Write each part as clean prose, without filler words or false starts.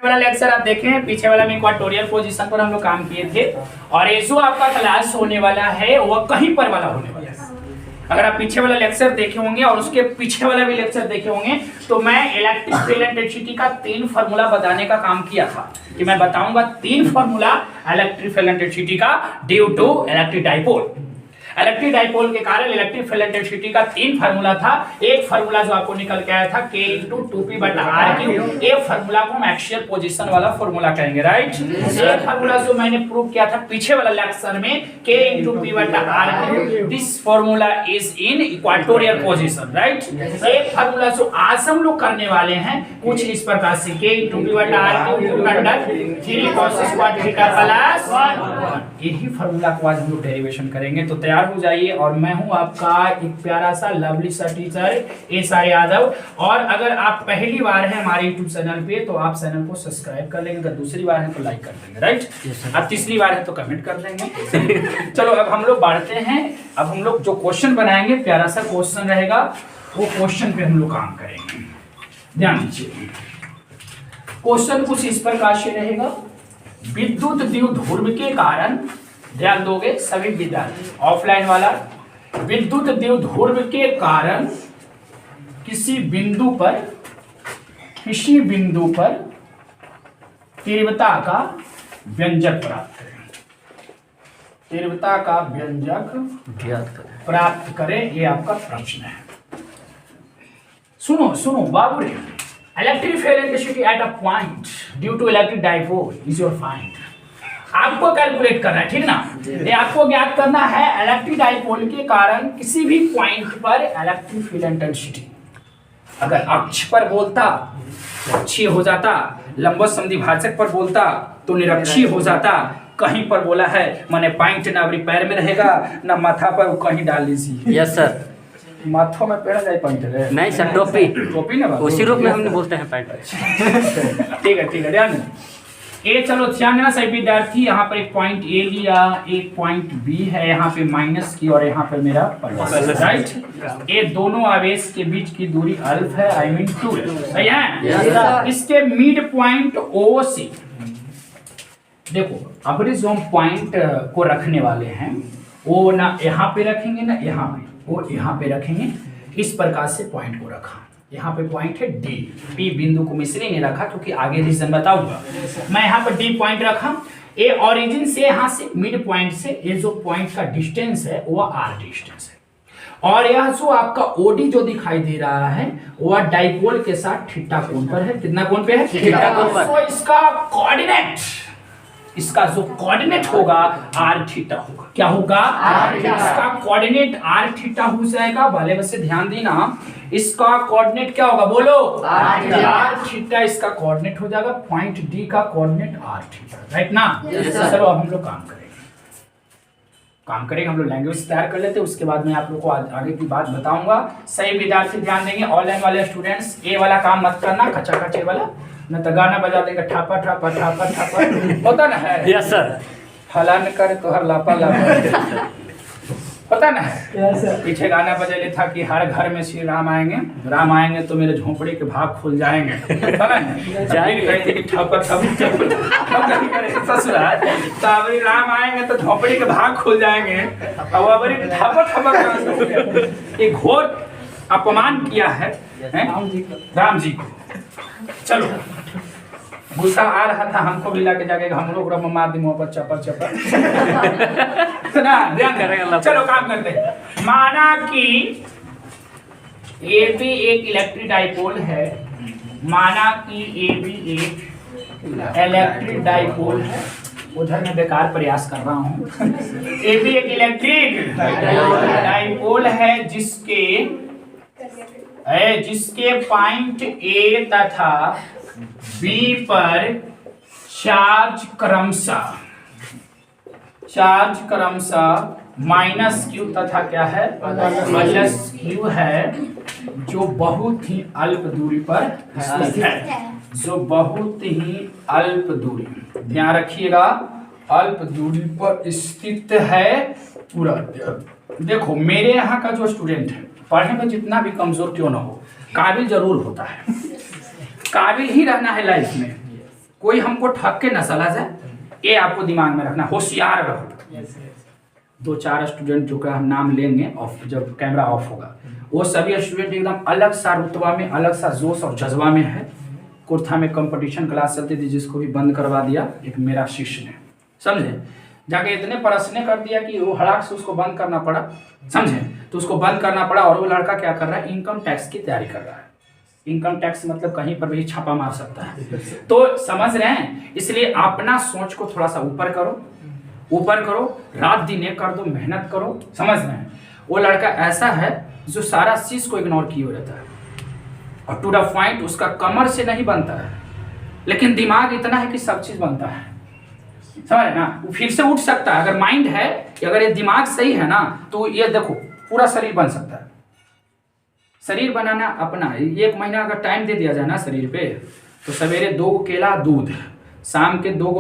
वाला लेक्चर आप देखे हैं, पीछे वाला में इक्वाटोरियल पोजीशन पर हम लोग काम किए थे, और ये जो आपका क्लास होने वाला है वह कहीं पर वाला होने वाला है। अगर आप पीछे वाला लेक्चर देखे होंगे और उसके पीछे वाला भी लेक्चर देखे होंगे तो मैं इलेक्ट्रिक फील्ड इंटेंसिटी का 3 फार्मूला बताने का काम किया था कि मैं बताऊंगा 3 फार्मूला इलेक्ट्रिक फील्ड इंटेंसिटी का due to electric dipole. Electric dipole के कारण इलेक्ट्रिक फील्ड इंटेंसिटी का 3 फार्मूला था। एक फार्मूला जो आपको निकल के आया था K × 2P/R3, ये फार्मूला को हम एक्सियल पोजीशन वाला फार्मूला कहेंगे, राइट। एक फार्मूला जो मैंने प्रूव किया था पीछे वाला लेक्चर में K × P/R3, this formula is in equatorial position, right. एक फार्मूला जो आज हम लोग करने वाले हैं कुछ इस प्रकार से K × P/R3 3 cos square theta plus 1, यही फार्मूला को आज हम लोग डेरिवेशन करेंगे। तो तैयार हो जाइए, और मैं हूं आपका एक प्यारा सा लवली सा टीचर एस.आर. यादव। और अगर आप पहली बार हैं हमारे यूट्यूब चैनल पे तो आप चैनल को सब्सक्राइब कर लेंगे, अगर दूसरी बार है तो लाइक कर देंगे, राइट। अब तीसरी बार है तो कमेंट कर देंगे। चलो अब हम लोग बढ़ते हैं। अब हम लोग जो क्वेश्चन बनाएंगे प्यारा सा क्वेश्चन रहेगा, वो क्वेश्चन पे हम लोग काम करेंगे। ध्यान दीजिए, क्वेश्चन कुछ इस प्रकार से रहेगा। विद्युत द्विध्रुव के कारण, ध्यान दोगे सभी विद्यार्थी, ऑफलाइन वाला, विद्युत द्विध्रुव के कारण किसी बिंदु पर तीव्रता का व्यंजक प्राप्त करें। तीव्रता का व्यंजक प्राप्त करें, ये आपका प्रश्न है। सुनो बाबू रे, electric field intensity at a point due to electric dipole is your find. आपको कैलकुलेट करना है, ठीक ना। ये आपको ज्ञात करना है इलेक्ट्रिक डाइपोल के कारण किसी भी पॉइंट पर इलेक्ट्रिक फील्ड इंटेंसिटी। अगर अक्ष पर बोलता तो अक्षीय हो जाता, लंब समद्विभाजक पर बोलता तो निरक्षीय हो जाता, कहीं पर बोला है माने पॉइंट ना अभी पैर में रहेगा ना माथा पर, कहीं डाल लीजिए। Yes sir. माथों में पैर जाए पॉइंट है? नहीं सर, टोपी ना उसी रूप में हम बोलते हैं पैंट। ठीक है ध्यान ए। चलो ध्यान देना सही विद्यार्थी, यहाँ पर एक पॉइंट ए लिया, एक पॉइंट बी है, यहाँ पे माइनस की और यहाँ पे मेरा प्लस, राइट। ये दोनों आवेश के बीच की दूरी अल्फ है, आई मीन 2, सही है। इसके मिड पॉइंट ओ से देखो, अब जो हम पॉइंट को रखने वाले हैं वो ना यहाँ पे रखेंगे ना यहाँ पे, वो यहाँ पे रखेंगे। इस प्रकार से पॉइंट को रखा, यहाँ पे पॉइंट है डी, पी बिंदु को मिश्री नहीं रखा क्योंकि आगे रीजन बताऊंगा। मैं यहाँ पर डी पॉइंट रखा। ए ओरिजिन से यहाँ से मिड पॉइंट से ये जो पॉइंट का डिस्टेंस है वो आर डिस्टेंस है, और यह जो आपका ओडी जो दिखाई दे रहा है वह डाइपोल के साथ थीटा कोण पर है। कितना कोण पे है? थीटा कोण पर। तो इसका कोऑर्डिनेट, इसका जो कोऑर्डिनेट होगा आर थीटा होगा। क्या होगा? R theta. इसका कोऑर्डिनेट आर थीटा हो जाएगा। भले बस से ध्यान देना, इसका कोऑर्डिनेट क्या होगा? बोलो आर थीटा। इसका कोऑर्डिनेट हो जाएगा पॉइंट डी का कोऑर्डिनेट आर थीटा, राइट ना। चलो अब हम लोग काम करेंगे हम लोग लैंग्वेज तैयार कर लेते हैं, उसके बाद मैं आप लोग को आगे की बात बताऊंगा। सही विद्यार्थी ध्यान देंगे, ऑनलाइन वाले स्टूडेंट्स ये वाला काम मत करना, कच्चा कच्चे वाला, न तो गाना बजा देंगे ठापा ठापा ठापा ठापा, होता ना है। Yes sir. फलान करे तो हर लापा लापा, पता ना है। पीछे गाना बजेले था कि हर घर में श्री राम आएंगे तो मेरे झोपड़ी के भाग खुल जाएंगे, ससुराल तो राम आएंगे तो झोपड़ी के भाग खुल जाएंगे। एक घोर अपमान किया है राम जी को। चलो गुस्सा आ रहा था, हमको भी लाके जाके हम लोग मार दी मुंह पर चपर ना, ध्यान करेंगे। चलो काम करते हैं। माना कि ए भी एक इलेक्ट्रिक डाइपोल है, माना कि ए भी एक इलेक्ट्रिक डाइपोल है। उधर मैं बेकार प्रयास कर रहा हूँ। ए भी एक इलेक्ट्रिक डाइपोल है जिसके पॉइंट ए तथा बी पर चार्ज क्रमशः माइनस क्यू तथा क्या है प्लस क्यू है, जो बहुत ही अल्प दूरी पर स्थित है। जो बहुत ही अल्प दूरी, ध्यान रखिएगा, अल्प दूरी पर स्थित है। पूरा देखो, मेरे यहाँ का जो स्टूडेंट है पढ़ने में जितना भी कमजोर क्यों ना हो, काबिल जरूर होता है। काबिल ही रहना है लाइफ में, कोई हमको ठग के न चला जाए, ये आपको दिमाग में रखना, होशियार रहो। 2-4 स्टूडेंट जो का हम नाम लेंगे ऑफ, जब कैमरा ऑफ होगा, वो सभी स्टूडेंट एकदम अलग सा रुतबा में, अलग सा जोश और जज्बा में है। कुर्था में कंपटीशन क्लास चलती थी, जिसको भी बंद करवा दिया एक मेरा शिष्य ने, समझे, जाके इतने प्रश्न कर दिया कि वो हड़ाक से उसको बंद करना पड़ा, समझे, तो उसको बंद करना पड़ा। और वो लड़का क्या कर रहा है, इनकम टैक्स की तैयारी कर रहा है। इनकम टैक्स मतलब कहीं पर भी छापा मार सकता है, तो समझ रहे हैं। इसलिए अपना सोच को थोड़ा सा ऊपर करो, ऊपर करो, रात दिन एक कर दो, मेहनत करो, समझ रहे हैं। वो लड़का ऐसा है जो सारा चीज को इग्नोर किए हुए रहता है, और टू द पॉइंट उसका कमर से नहीं बनता है, लेकिन दिमाग इतना है कि सब चीज बनता है, समझ ना। वो फिर से उठ सकता है, अगर माइंड है, अगर ये दिमाग सही है ना, तो ये देखो पूरा शरीर बन सकता है। शरीर बनाना अपना 1 महीना अगर टाइम दे दिया जाए ना शरीर पे, तो सवेरे 2 केला दूध, शाम के 2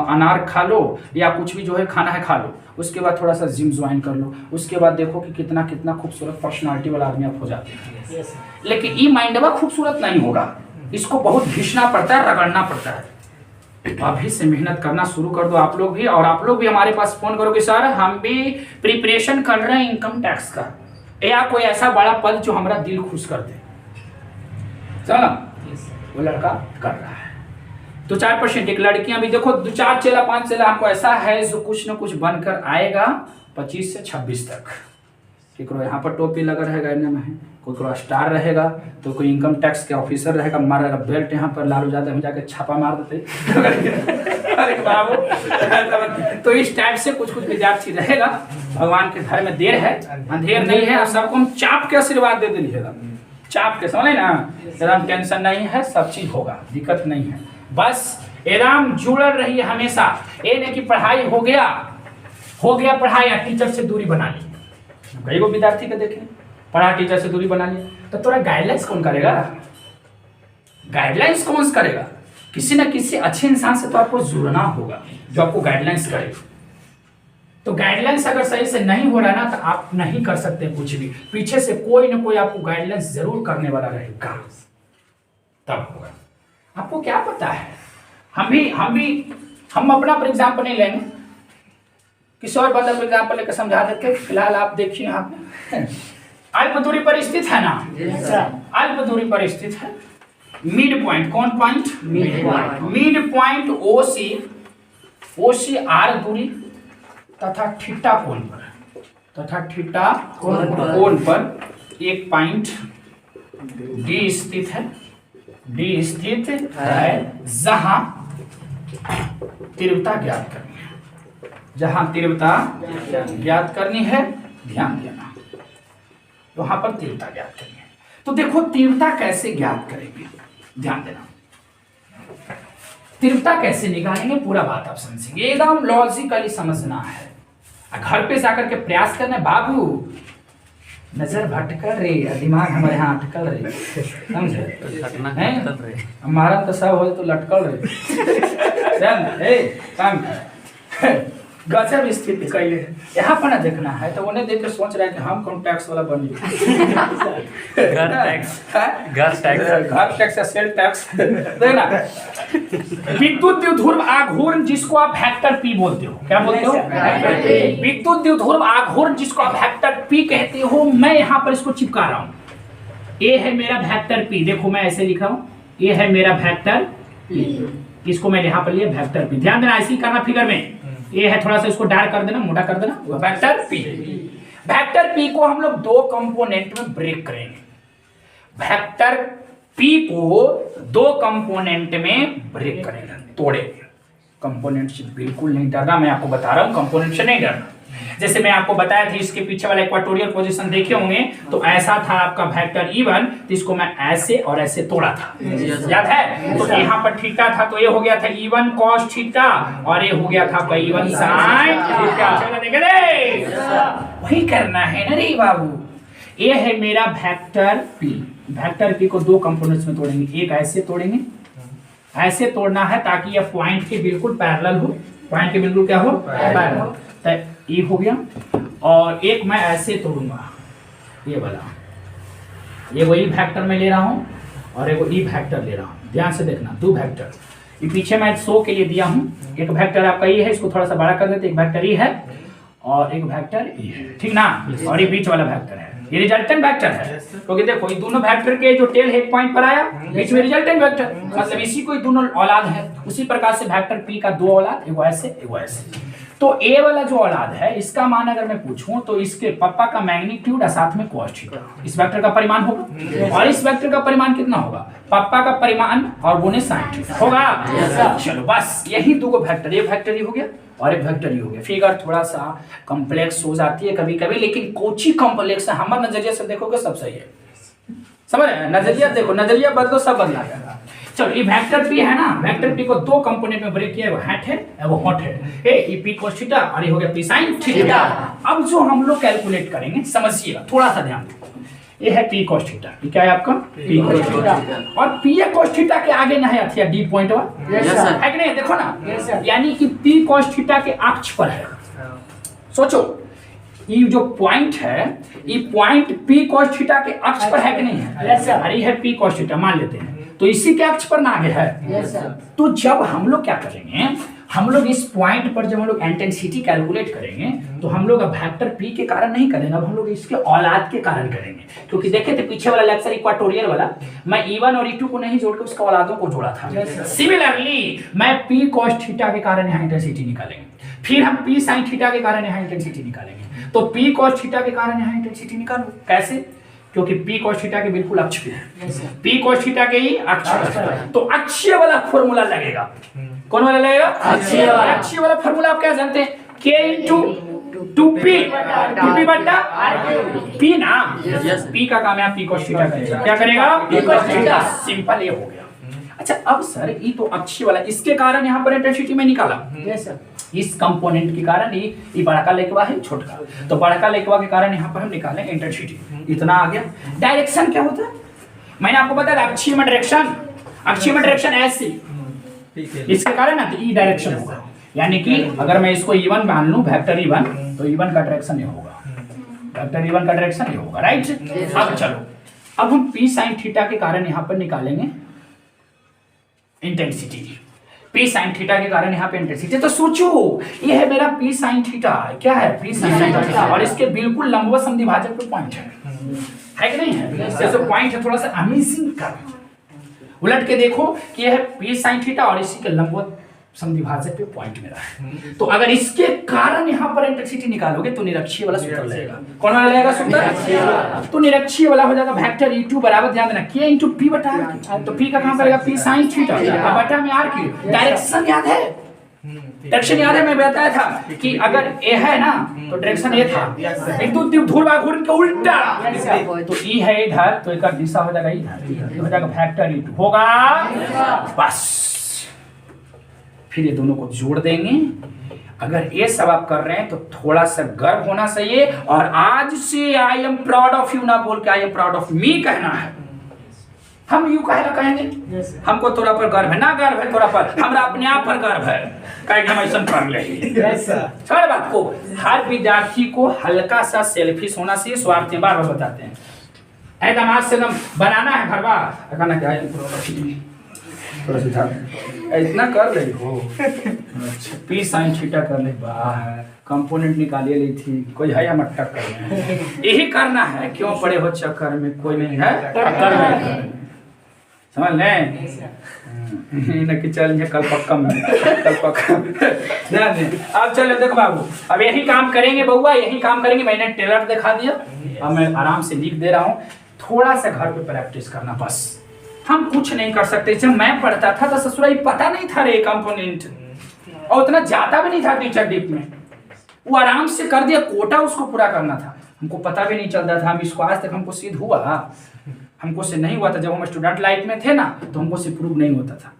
अनार खा लो, या कुछ भी जो है खाना है खा लो, उसके बाद थोड़ा सा जिम ज्वाइन कर लो, उसके बाद देखो कि कितना कितना खूबसूरत पर्सनालिटी वाला आदमी आप हो जाते हैं। लेकिन ये माइंडवा खूबसूरत नहीं होगा, इसको बहुत घिसना पड़ता है, रगड़ना पड़ता है। अभी से मेहनत करना शुरू कर दो आप लोग भी, और आप लोग भी हमारे पास फोन करो कि सर हम भी प्रिपरेशन कर रहे हैं इनकम टैक्स का, या कोई ऐसा बड़ा पद जो हमारा दिल खुश कर दे, चलो। वो लड़का कर रहा है। तो 4%, एक लड़कियां भी देखो, 2-4 चेला 5 चेला आपको ऐसा है जो कुछ न कुछ बनकर आएगा 25 से 26 तक। केकरो यहाँ पर टोपी लगा रहेगा, इन्हें में कोई स्टार रहेगा, तो कोई इनकम टैक्स के ऑफिसर रहेगा, मारेगा बेल्ट यहाँ पर, लालू यादव में जाके छापा मार देते। अरे बाबू, तो इस टाइप से कुछ कुछ विद्यार्थी रहेगा। भगवान के घर में देर है, अंधेर नहीं है, सबको हम चाप के आशीर्वाद दे दीजिएगा, चाप के, समझे ना, एकदम टेंशन नहीं है, सब चीज होगा, दिक्कत नहीं है। बस एकदम जुड़ल रहिए हमेशा। ये नहीं कि पढ़ाई हो गया पढ़ाई, या टीचर से दूरी बना ली। कई को विद्यार्थी को देखें, पढ़ा टीचर से दूरी बना लिया, तो थोड़ा गाइडलाइंस कौन करेगा? गाइडलाइंस कौन करेगा? किसी न किसी अच्छे इंसान से तो आपको जुड़ना होगा जो आपको गाइडलाइंस करे। तो गाइडलाइंस अगर सही से नहीं हो रहा है ना, तो आप नहीं कर सकते कुछ भी। पीछे से कोई ना कोई आपको गाइडलाइंस जरूर करने वाला रहेगा, तब होगा। आपको क्या पता है, हम अपना पर एग्जाम्पल नहीं लेंगे, किसी और बंदा पर एग्जाम्पल लेकर समझा देते। फिलहाल आप देखिए, यहाँ पे अल्प दूरी पर स्थित है ना, अल्प दूरी पर स्थित है। मिड पॉइंट, कौन point? Mid point O C r दूरी तथा थीटा कोण पर एक पॉइंट डी स्थित है, जहां तीव्रता ज्ञात करनी है, ज्ञात करनी है, ध्यान देना, वहां पर तीव्रता ज्ञात करनी है। तो देखो तीव्रता कैसे ज्ञात करेंगे, ध्यान देना। तीव्रता कैसे निकालेंगे, पूरा बात आप समझेंगे, एकदम लॉजिकली समझना है। घर पे जाकर के प्रयास करना, बाबू नजर भटकल रे, दिमाग हमारे यहाँ अटकल रे, समझे? हमारा तो सब हो तो लटकल रे, काम गजब स्थिति कैले यहाँ पर ना देखना है, तो उन्हें देख के सोच रहे हैं कि हम कौन टैक्स वाला बन घर टैक्स या सेल टैक्स देखना। विद्युत द्विध्रुव आघूर्ण जिसको आप वेक्टर पी बोलते हो, क्या बोलते हो? विद्युत द्विध्रुव आघूर्ण जिसको आप वेक्टर पी कहते हो, मैं यहाँ पर इसको चिपका रहा हूँ। ये है मेरा वेक्टर पी, देखो मैं ऐसे लिखा हूँ, ये है मेरा वेक्टर पी, इसको मैं यहाँ पर लिया वेक्टर पी। ध्यान देना, ऐसे ही करना फिगर में। ये है, थोड़ा सा इसको डार्क कर देना, मोटा कर देना, वेक्टर पी। वेक्टर पी को हम लोग 2 कंपोनेंट में ब्रेक करेंगे। वेक्टर पी को 2 कंपोनेंट में ब्रेक करेंगे, तोड़ेंगे। कंपोनेंट से बिल्कुल नहीं डरना, मैं आपको बता रहा हूं, कंपोनेंट से नहीं डरना। जैसे मैं आपको बताया था, इसके पीछे वाला इक्वेटोरियल पोजीशन देखे होंगे, तो ऐसा था आपका वेक्टर E1, तो इसको मैं ऐसे और ऐसे तोड़ा था, याद है? तो यहाँ पर थीटा था, तो ये हो गया था E1 cos थीटा, और ये हो गया था आपका E1 sin थीटा। चलो देखे दे, वही करना है ना रे बाबू। ये है मेरा वेक्टर P। वेक्टर P को 2 कंपोनेंट्स में तोड़ेंगे, एक ऐसे तोड़ेंगे, ऐसे तोड़ना है ताकि यह पॉइंट के बिल्कुल पैरेलल हो, पॉइंट के बिल्कुल क्या हो, पैरेलल। तो ये हो गया, और एक मैं ऐसे तोड़ूंगा, ये वाला, ये वही वेक्टर में ले रहा हूं, और एक ई वेक्टर ले रहा हूं। ध्यान से देखना, 2 वेक्टर, ये पीछे मैं शो के लिए दिया हूँ। एक वेक्टर आपका ये है, इसको थोड़ा सा बड़ा कर देते, एक वेक्टर ये है और एक वेक्टर ये है, ठीक ना। और ये बीच वाला वेक्टर है, ये रिजल्टेंट वेक्टर है, क्योंकि देखो ये दोनों वेक्टर के जो टेल एक पॉइंट पर आया, बीच में रिजल्टेंट वेक्टर, मतलब इसी को दोनों औलाद है। उसी प्रकार से वेक्टर पी का दो औलाद, एगो ऐसे एगो ऐसे। तो ए वाला जो औलाद है, इसका मान अगर मैं पूछूं तो इसके पापा का मैग्नीट्यूड और साथ में cos थीटा, इस वेक्टर का परिमाण होगा। और इस वेक्टर का परिमाण कितना होगा? पापा का परिमाण और गुने sin थीटा होगा। चलो बस यही दो वेक्टर, एक वेक्टर ही हो गया और एक वेक्टर ही हो गया। फिगर थोड़ा सा कॉम्प्लेक्स हो जाती है कभी कभी, लेकिन कोची कॉम्प्लेक्स है, हमारे नजरिए से देखोगे सब सही है। समझ रहे हैं? नजरिया देखो, नजरिया बदलो सब बदला जाएगा। चलो ये वेक्टर पी है ना, वेक्टर पी को दो कंपोनेंट में ब्रेक किया है, वो हैट है वो हॉट है। ये पी cos थीटा और ये हो गया पी sin थीटा। अब जो हम लोग कैलकुलेट करेंगे, समझिएगा थोड़ा सा ध्यान दो। ये है पी cos थीटा, ये क्या है आपका पी cos थीटा, और पी cos थीटा के आगे ना है अथिया डी पॉइंट है कि नहीं? देखो ना, यानी कि पी cos थीटा के अक्ष पर है। सोचो ये जो पॉइंट है, ये पॉइंट पी cos थीटा के अक्ष पर है कि नहीं है? अरे है पी cos थीटा मान लेते हैं, तो इसी के अक्ष पर ना आगे है। तो जब हम लोग क्या करेंगे, हम लोग इस पॉइंट पर जब हम लोग इंटेंसिटी कैलकुलेट करेंगे तो हम लोग अब वेक्टर पी के कारण नहीं करेंगे, अब हम लोग इसके औलाद के कारण करेंगे। क्योंकि देखे थे पीछे वाला लेक्चर इक्वाटोरियल वाला, मैं E1 और E2 को नहीं जोड़ के उसके औलादों को जोड़ा था। सिमिलरली मैं पी cos थीटा के कारण यहाँ इंटेंसिटी निकालेंगे, फिर हम पी sin थीटा के कारण यहाँ इंटेंसिटी निकालेंगे। तो पी cos थीटा के कारण यहाँ इंटेंसिटी निकालो, कैसे? क्योंकि पी cos थीटा के बिल्कुल अक्ष पे है, पी cos थीटा के ही अक्ष पर, तो अक्षीय वाला फॉर्मूला लगेगा। कौन वाला लगेगा? अक्षीय वाला। अक्षीय वाला फॉर्मूला आप क्या जानते हैं? k इंटू 2p, 2p बट्टा p ना, p का काम है p cos थीटा करेगा। क्या करेगा? p cos theta. सिंपल ये हो गया। अच्छा अब सर ये तो अक्षीय वाला, इसके कारण यहाँ पर इंटेंसिटी में निकाला, इस कंपोनेंट के कारण ये बड़का लेखवा है छोटका, तो बड़का लेखवा के कारण यहाँ पर हम निकालें इंटेंसिटी, इतना आ गया। डायरेक्शन क्या होता है मैंने आपको बताया, अक्षीय में डायरेक्शन, अक्षीय में डायरेक्शन ऐसी, इसके कारण ना तो ई डायरेक्शन होगा। यानी कि अगर मैं इसको E1 मान लूं, वेक्टर E1, तो E1 का डायरेक्शन ये होगा, वेक्टर E1 का डायरेक्शन ये होगा, राइट। अब चलो अब हम p sin थीटा के कारण यहाँ पर निकालेंगे इंटेंसिटी, p sin थीटा के कारण यहाँ पे इंटेंसिटी। तो सोचो ये है मेरा p sin थीटा, क्या है p sin थीटा, और इसके बिल्कुल लंबवत समद्विभाजक पे पॉइंट है कि नहीं है? जैसे पॉइंट है थोड़ा सा अमेजिंग कर, उलट के देखो कि यह है p sin थीटा और इसी के लंबवत समद्विभाजक पे पॉइंट मेरा है। तो अगर इसके कारण यहाँ पर इंटेंसिटी निकालोगे तो निरक्षीय वाला सूत्र लगेगा। कौन वाला लगेगा सूत्र? तो निरक्षीय वाला हो जाएगा वेक्टर E2 बराबर, ध्यान देना, k इंटू p बटा r। तो p का काम करेगा p sin थीटा, बटा में r की। डायरेक्शन याद है? डायरेक्शन याद है? मैं बताया था कि अगर a है ना तो डायरेक्शन ये था, विद्युत ध्रुव के उल्टा, तो E है इधर तो एक दिशा हो जाएगा इधर, हो जाएगा वेक्टर E2 होगा। बस फिर ये दोनों को जोड़ देंगे। अगर ये सब आप कर रहे हैं तो थोड़ा सा गर्व होना चाहिए, और आज से I am proud of you ना बोल के I am proud of me कहना है। हम यू कहेंगे हमको तोरा पर गर्व है, ना गर्व है तोरा पर, हमरा अपने आप पर गर्व है, कहेंगे हम ऐसा कर ले। हर बात को, हर विद्यार्थी को हल्का सा सेल्फिश होना चाहिए, स्वार्थी बार बार बताते हैं एकदम आज से एकदम बनाना है घर बार कहना क्या है, इतना कर रही हो। अच्छा p sin थीटा कर ले, वाह कंपोनेंट निकालिए ली थी, कोई है या मट्टा कर रहे हैं, यही करना है, क्यों पड़े हो चक्कर में, कोई नहीं है टक्कर में, समझ लें न कि चल कल पक्का में, कल पक्का ध्यान दें। अब चलो देखो बाबू, अब यही काम करेंगे बउआ, यही काम करेंगे। मैंने टेलर दिखा दिया, अब मैं आराम से लिख दे रहा हूँ, थोड़ा सा घर पे प्रैक्टिस करना बस। हम कुछ नहीं कर सकते। जब मैं पढ़ता था तो ससुरा पता नहीं था रे कंपोनेंट, और उतना जाता भी नहीं था टीचर डीप में, वो आराम से कर दिया, कोटा उसको पूरा करना था, हमको पता भी नहीं चलता था। हम इसको आज तक हमको सिद्ध हुआ, हमको से नहीं हुआ था। जब हम स्टूडेंट लाइफ में थे ना तो हमको से प्रूव नहीं होता था,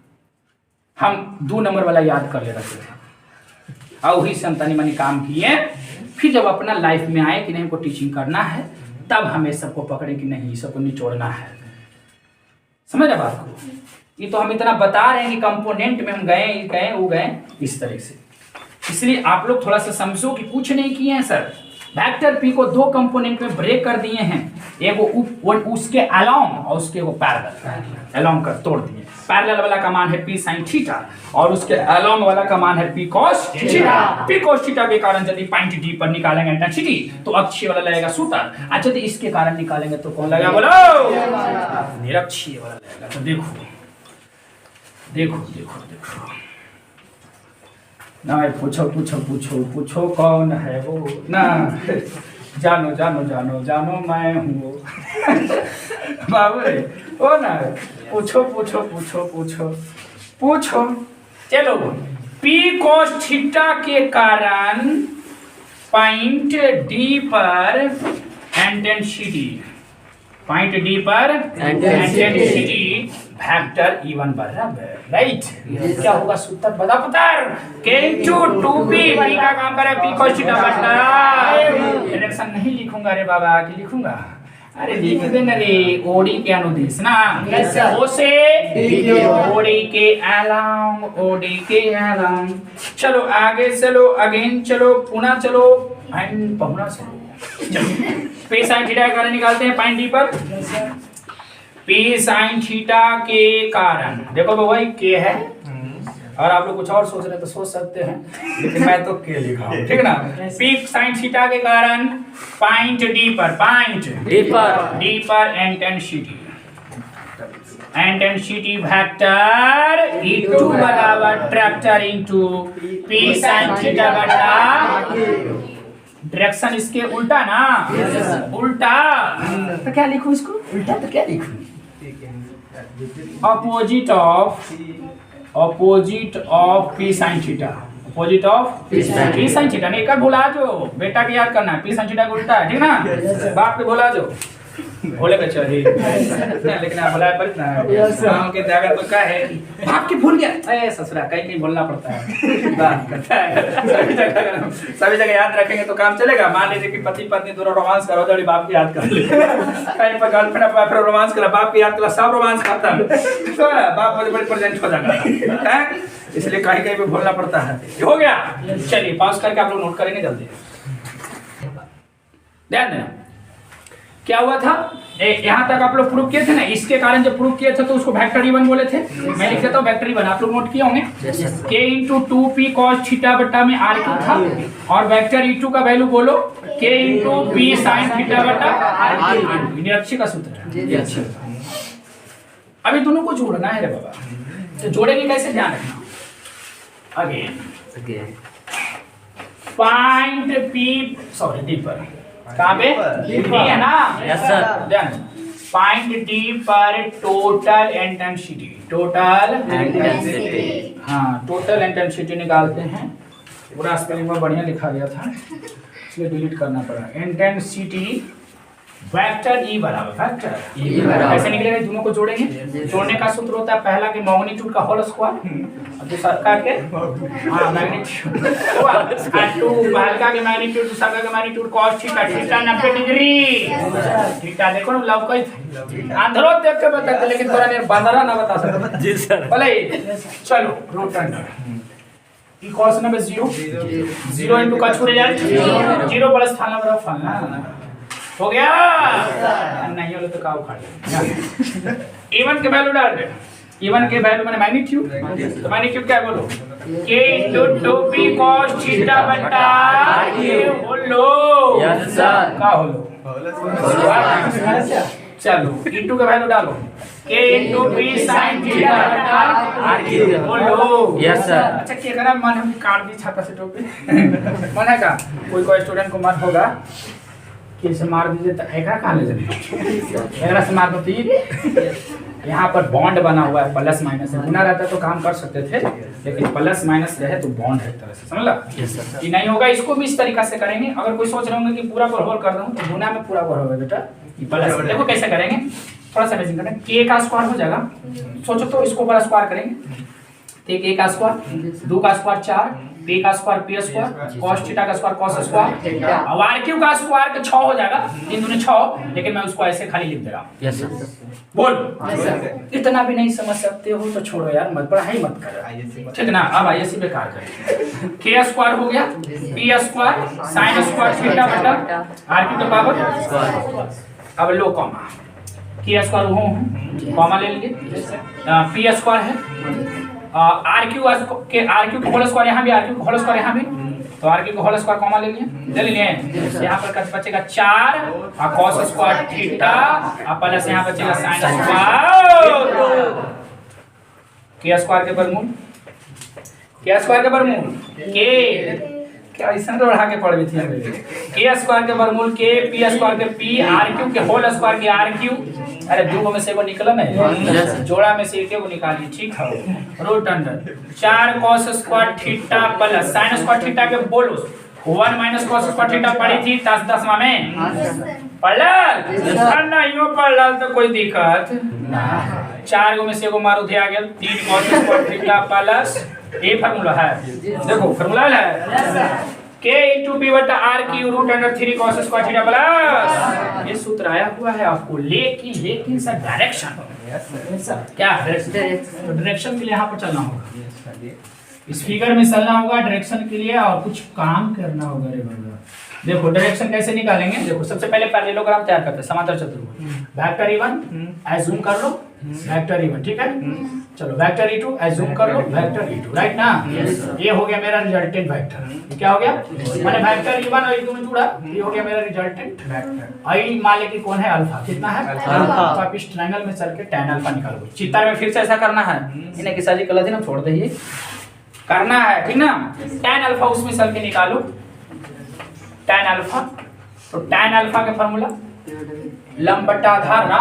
हम 2 नंबर वाला याद कर ले रहे थे, और वही से हम तनी मनी काम किए। फिर जब अपना लाइफ में आए कि नहीं हमको टीचिंग करना है, तब हमें सबको पकड़े कि नहीं सबको निचोड़ना है। समझ रहे बात को? ये तो हम इतना बता रहे हैं कि कंपोनेंट में हम गए वो गए इस तरह से, इसलिए आप लोग थोड़ा सा समझो कि कुछ नहीं किए हैं सर, वेक्टर पी को दो कंपोनेंट में ब्रेक कर दिए हैं, एक उसके अलोंग और उसके वो पैरेलल, अलोंग कर तोड़ दिए। पैरेलल वाला का मान है पी साइन थीटा और उसके अलोंग वाला का मान है P cos theta. P cos theta के कारण यदि पॉइंट डी पर निकालेंगे इंटेंसिटी तो अक्षीय वाला लगेगा सूत्र, अच्छा यदि इसके कारण निकालेंगे तो कौन लगेगा बोलो, निरक्षीय वाला लगेगा। तो देखो देखो देखो देखो ना, पूछो पूछो पूछो पूछो कौन है वो ना, जानो जानो जानो जानो मैं हूँ बाबू रे ओ ना, पूछो पूछो पूछो पूछो पूछो। चलो पी cos थीटा के कारण पॉइंट डी पर इंटेंसिटी, पॉइंट डी पर इंटेंसिटी वेक्टर E1 बराबर, राइट। क्या होगा सूत्र बता पुत्र, K * 2P, P का काम करे P cos थीटा बटा, डायरेक्शन नहीं लिखूंगा रे बाबा, कि लिखूंगा, अरे लिख देना रे, ओडी के अनुदिश ना, ओ से ओडी के अलोंग, ओडी के अलोंग। चलो आगे चलो, अगेन चलो, पुनः चलो एंड पहुना चलो। चलो P sin थीटा के कारण निकालते हैं पॉइंट डी पर। P sin थीटा के कारण देखो भाई K है, और आप लोग कुछ और सोच रहे तो सोच सकते हैं, लेकिन मैं तो K लिखा हूं, ठीक है ना। P sin थीटा के कारण पॉइंट डी पर, पॉइंट डी पर इंटेंसिटी वेक्टर E2 बराबर tractor into P sin theta बटा, डायरेक्शन इसके उल्टा ना, उल्टा तो क्या लिखूं इसको, उल्टा तो क्या लिखूं, opposite of P sin theta, opposite of P sin theta. नहीं कर भुला जो, बेटा के याद करना है, P sin थीटा का उल्टा है, ठीक ना, बाप के भुला जो, भोले के चाहिए लेकिन आप भुलाए पर ना गांव के जागर तो क्या है, बाप के भूल गया, ए ससुरा कहीं नहीं बोलना पड़ता है, बात करता है, सभी जगह याद रखेंगे तो काम चलेगा। मान लीजिए कि पति पत्नी दोनों रोमांस करो, जड़ी बाप की याद कर ले, कहीं पर गर्लफ्रेंड बॉयफ्रेंड रोमांस करा, बाप की याद करा, सब रोमांस खत्म, तो बाप बड़े बड़े प्रेजेंट हो जाएगा है, इसलिए कहीं कहीं पे भूलना पड़ता है। हो गया, चलिए पॉज करके आप लोग नोट करेंगे जल्दी, ध्यान देना। क्या हुआ था, यहाँ तक आप लोग प्रूव किए थे ना, इसके कारण जब प्रूव किए थे तो उसको वेक्टर E1 बोले थे, मैं लिख देता हूँ वेक्टर E1, आप लोग नोट किए होंगे। K * 2P cos थीटा बटा में R2 था, और वेक्टर E2 का वैल्यू बोलो K * P sin थीटा बटा R2, निरक्षी का सूत्र है। अभी दोनों को जोड़ना है रे बाबा, तो जोड़ेंगे कैसे, ध्यान रखना। Again point P sorry D पर, कहाँ पे डी है ना, yes sir, then point D पर टोटल इंटेंसिटी, हाँ टोटल इंटेंसिटी निकालते हैं। पूरा स्पेलिंग में बढ़िया लिखा गया था इसलिए डिलीट करना पड़ा। इंटेंसिटी वेक्टर E बराबर, वेक्टर कैसे निकलेगा, दोनों को जोड़ेंगे, जोड़ने का सूत्र होता है पहला के मैग्नीट्यूड का होल स्क्वायर और दूसरा के हां मैग्नीट्यूड टू, पहला के मैग्नीट्यूड दूसरा के magnitude cos theta, theta 90 degree, theta देखो ना लव कोई अंधरो देख के बताते, लेकिन थोड़ा देर बंदरा ना बता सकते जी सर, भले चलो रूट अंडर ई cos 90 0 इनटू का छोड़ जाए 0 प्लस फालना बराबर फालना हो गया, नहीं हो तो काव खा ले। E1 के वैल्यू डाल दे, E1 के वैल्यू माने मैग्नीट्यूड, तो मैग्नीट्यूड क्या बोलो, K * 2P cos थीटा बटा R बोलो, यस सर, का होलो, चलो E2 का वैल्यू डालो, K * P sin थीटा बटा R बोलो, यस सर। अच्छा क्या करा, मन हम काट दी छाता से टोपी मन है का, कोई स्टूडेंट को मन होगा कि इसे मार दीजिए तो एकरा कहाँ ले जाए, एकरा से मार दो तो यहाँ पर बॉन्ड बना हुआ है, प्लस माइनस है, गुना रहता तो काम कर सकते थे, लेकिन प्लस माइनस रहे तो बॉन्ड है, तरह से समझ ला, कि नहीं होगा। इसको भी इस तरीका से करेंगे, अगर कोई सोच रहे होंगे कि पूरा बराबर कर दूं तो गुना में पूरा बराबर होगा बेटा, प्लस देखो कैसे करेंगे, थोड़ा सा रेजिंग करें, K का स्क्वायर हो जाएगा, सोचो तो इसको बड़ा स्क्वायर करेंगे तो एक ए का स्क्वायर, 2 का स्क्वायर 4, पी का square P square, cos theta का स्क्वायर कॉस स्क्वायर, अब आर क्यू का स्क्वायर का 6 हो जाएगा, 3 दूनी 6, लेकिन मैं उसको ऐसे खाली लिख दे रहा हूँ। Yes sir. बोल इतना भी नहीं समझ सकते हो तो छोड़ो यार, मत पढ़ाई मत करो, ठीक ना। अब आईएससी बेकार करें, के स्क्वायर हो गया, P square sine square theta बटा आर क्यू का पावर, अब लो कॉमा, के स्क्वायर हो कॉमा ले लीजिए, पी स्क्वायर है, आर क्यू के होल स्क्वायर यहाँ भी, आर क्यू का होल स्क्वायर यहाँ भी, तो आर क्यू का होल स्क्वायर कॉमा ले लिए, यहाँ पर बचेगा 4 और कॉस स्क्वायर थीटा और प्लस यहाँ बचेगा साइन स्क्वायर, के स्क्वायर के वर्गमूल, के स्क्वायर के वर्गमूल के क्या ऐसा तो बढ़ा के पढ़ भी थी हमें, के स्क्वायर के वर्गमूल के, पी स्क्वायर के पी, आर क्यू के होल स्क्वायर के आर क्यू, अरे दो में से वो निकला नहीं, जोड़ा में से एक को निकालिए, ठीक है, root under 4 cos square theta plus sine square theta के बोलो 1 माइनस cos स्क्वायर थीटा पड़ी थी 10 में पढ़ नहीं पढ़ तो कोई दिक्कत, 4 में से एगो मारू थे आ गया 3 cos स्क्वायर थीटा प्लस ये फार्मूला है, देखो फार्मूला है k इंटू पी बटा r cube root under 3 cos square theta plus, ये सूत्र आया हुआ है आपको, लेकिन सर डायरेक्शन क्या है, तो डायरेक्शन के लिए यहाँ पर चलना होगा, इस फिगर में चलना होगा डायरेक्शन के लिए और कुछ काम करना होगा रे बाबा। देखो डायरेक्शन कैसे निकालेंगे, देखो सबसे पहले पैरेललोग्राम तैयार करते हैं, समांतर चतुर्भुज, वेक्टर E1 एज्यूम कर लो, वेक्टर E1 ठीक है, चलो वेक्टर E2 एज्यूम कर लो, वेक्टर E2 राइट ना, ये हो गया मेरा रिजल्टेंट वेक्टर, क्या हो गया मैंने वेक्टर E1 और E2 में जोड़ा, ये हो गया मेरा रिजल्टेंट वेक्टर, आई मान ले कि कौन है अल्फा, कितना है अल्फा, तो आप इस ट्रायंगल में चल के tan अल्फा निकालो, चित्र में फिर से ऐसा करना है, इन्हें किसा जी कल दिन छोड़ दीजिए, करना है ठीक ना, tan अल्फा उसमें चल के निकालो, tan अल्फा, तो tan अल्फा का फार्मूला लंब बटा आधार ना,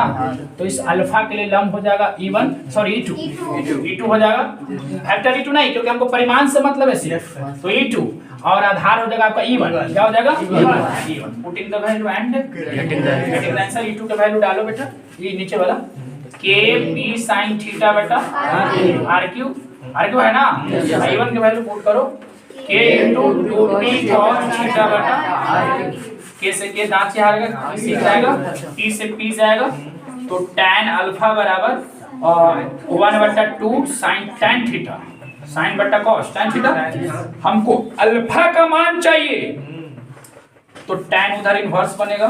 तो इस अल्फा के लिए लंब हो जाएगा E1 सॉरी E2 हो जाएगा, वेक्टर E2 नहीं क्योंकि हमको परिमाण से मतलब है सिर्फ, तो E2 और आधार हो जाएगा आपका E1, क्या हो जाएगा E1, putting the value and getting the answer, E2 का वैल्यू डालो बेटा, ये नीचे वाला k p sin थीटा बटा r क्यू है ना, E1 के वैल्यू पुट करो k into 2p cos theta बटा, k से k दांत से हारेगा, p से जाएगा, p से p जाएगा, तो tan अल्फा बराबर और 1/2 sin tan थीटा, sin बटा cos tan थीटा, हमको अल्फा का मान चाहिए, तो tan उधर इनवर्स बनेगा,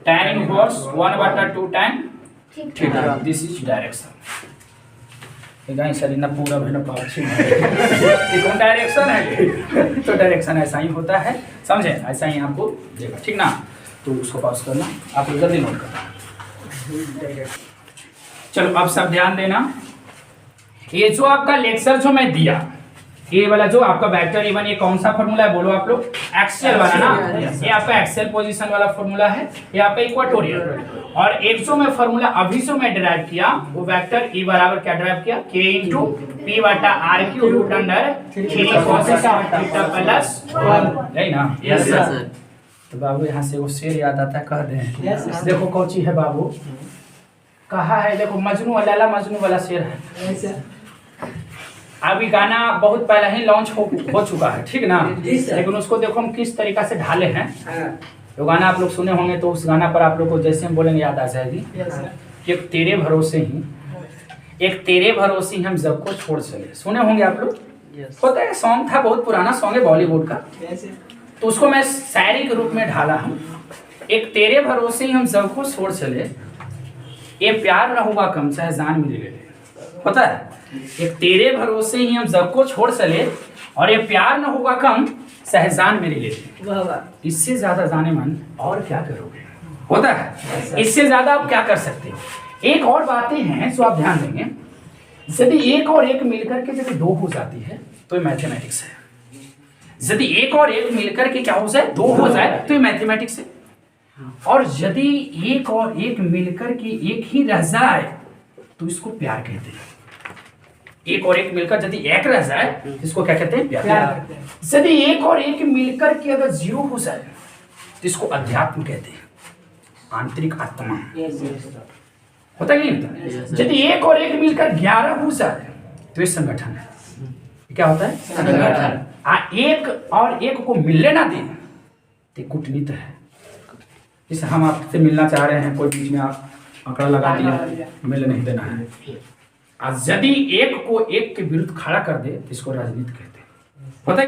tan inverse 1/2 tan theta, this is direction, sir पूरा डायरेक्शन है, तो डायरेक्शन ऐसा ही होता है, समझे, ऐसा ही आपको देगा ठीक ना, तो उसको पास करना, आप लोग जल्दी नोट करना। चलो अब सब ध्यान देना, ये जो आपका लेक्चर जो मैं दिया, ये वाला जो आपका वेक्टर E1 ये कौन सा फॉर्मूला है बोलो आप लोग, एक्सियल वाला ना, ये आपका एक्सियल पोजीशन वाला फॉर्मूला है, ये आपका इक्वाटोरियल, और एक जो मैं फॉर्मूला अभी जो मैं डिराइव किया वो वेक्टर E बराबर क्या डिराइव किया, k इंटू पी बटा r cube root under 3 cos theta plus 1, यही ना, यस सर। तो बाबू यहाँ से वो शेर याद आता है, कह दें देखो कौची है बाबू, कहा है देखो मजनू लैला मजनू वाला शेर है, अभी गाना बहुत पहले ही लॉन्च हो चुका है ठीक ना, लेकिन उसको देखो हम किस तरीका से ढाले हैं, तो गाना आप लोग सुने होंगे, तो उस गाना पर आप लोग को जैसे हम बोलेंगे याद आ जाएगी, एक तेरे भरोसे ही हम सबको छोड़ चले, सुने होंगे आप लोग, पता है सॉन्ग था, बहुत पुराना सॉन्ग है बॉलीवुड का, तो उसको मैं शायरी के रूप में ढाला हूँ, एक तेरे भरोसे ही हम सबको छोड़ चले, ये प्यार न होगा कम चाहे जान मिले ले, पता है, एक तेरे भरोसे ही हम सबको छोड़ चले और ये प्यार न होगा कम सहजान मेरे लिए, इससे ज्यादा जाने मन और क्या करोगे, होता है, इससे ज्यादा आप क्या कर सकते हो। एक और बातें हैं जो आप ध्यान देंगे, यदि एक और एक मिलकर के यदि 2 हो जाती है तो ये मैथमेटिक्स है, यदि एक और एक मिलकर के क्या हो जाए 2 हो जाए तो ये मैथमेटिक्स है, और यदि एक और एक मिलकर के एक ही रह जाए तो इसको प्यार कहते हैं, एक और एक मिलकर यदि एक रह जाए इसको क्या कहते हैं, प्यार। यदि एक और एक मिलकर के अगर 0 हो जाए तो इसको अध्यात्म कहते हैं, आंतरिक आत्मा, होता है नहीं होता, यदि एक और एक मिलकर 11 हो जाए तो ये संगठन है, क्या होता है? संगठन। एक और एक को मिलने ना दे तो कूटनीति है। जैसे हम आपसे मिलना चाह रहे हैं, कोई बीच में आप आंकड़ा लगा दिया, मिलने नहीं देना है। यदि एक को एक के विरुद्ध खड़ा कर दे, इसको राजनीति कहते हैं। पता है?